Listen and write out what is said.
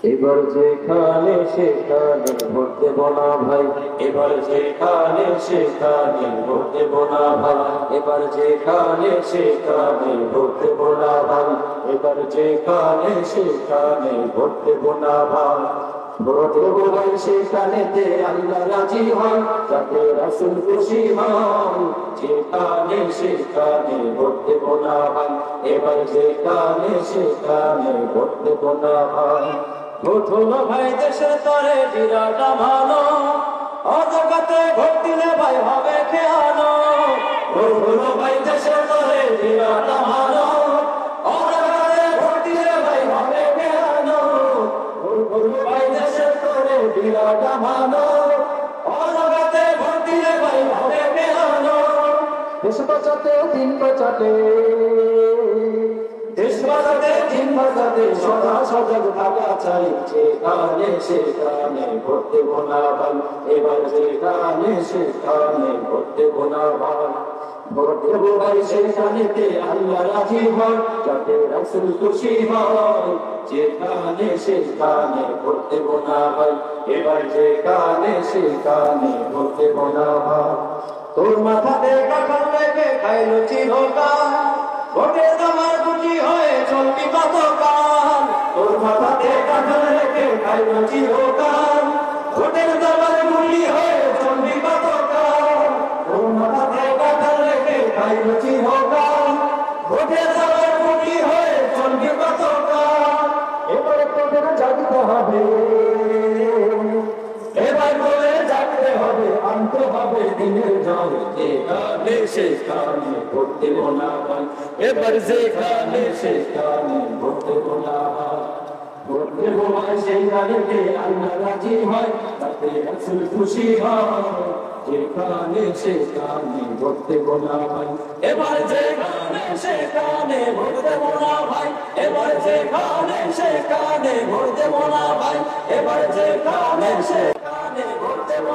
এবার যেখানে সেখানে ভোট দেব না ভাই, এবার যেখানে সেখানে ভোট দেব না ভাই, এবার যেখানে সেখানে ভোট দেব না ভাই, এবার যেখানে সেখানে ভোট দেব না ভাই। ভোট দেব ভাই সেখানেতে আল্লাহ রাজি হয়, যাতে রাসূল খুশি হয়। যেখানে সেখানে ভোট দেব না ভাই, এবার যেখানে সেখানে ভোট দেব না ভাই। ভোট হলো ভাই দেশের তরে বিরাট আমানো, অজগতে ভোট দিলে ভাই হবে খেয়ানো। ভোট হলো ভাই দেশের তরে বিরাট আমানো, অজগতে ভোট দিলে ভাই হবে খেয়ানো। ভোট হলো ভাই দেশের তরে বিরাট আমানো, অজগতে ভোট দিলে ভাই হবে খেয়ানো। দেশ বাঁচাতে দিন বাঁচাতে, দেশ বাঁচাতে দিন বাঁচাতে সদা সজাগ থাকা চাই। যেখানে সেখানে ভোট দেব না ভাই, এবার যেখানে সেখানে ভোট দেব না ভাই। ভোট দেব ভাই সেখানেতে আল্লাহ রাজি হয়, যাতে রাসূল খুশি হয়। যেখানে সেখানে ভোট দেব না ভাই, এবার যেখানে সেখানে ভোট দেব না ভাই। তোর মাথাতে কাঁঠাল রেখে খাইলো চিরকাল, ভোটে তোমার খুশি হয়ে চলবি কতকাল। তোর মাথাতে কাঁঠাল রেখে খাইলো চিরকাল, ভোটে তোমার খুশি হয়ে চলবি কতকাল। তোর মাথাতে কাঁঠাল রেখে খাইলো চিরকাল, ভোটে তোমার খুশি হয়ে চলবি কতকাল। এবারে তোদের জাগতে হবে, এবার করে জাগতে হবে, আনতে হবে দিনের জল। যেখানে সেখানে ভোট দেব না ভাই, এবার যেখানে সেখানে ভোট দেব না ভাই। ভোট দেব ভাই সেইখানেতে আল্লাহ রাজি হয়, তাতে রাসূল খুশি হয়। যেখানে সেখানে ভোট দেব না ভাই, এবার যেখানে সেখানে ভোট দেব না ভাই, এবার যেখানে সেখানে ভোট দেব না ভাই, এবার যেখানে সেখানে ভোট দেব।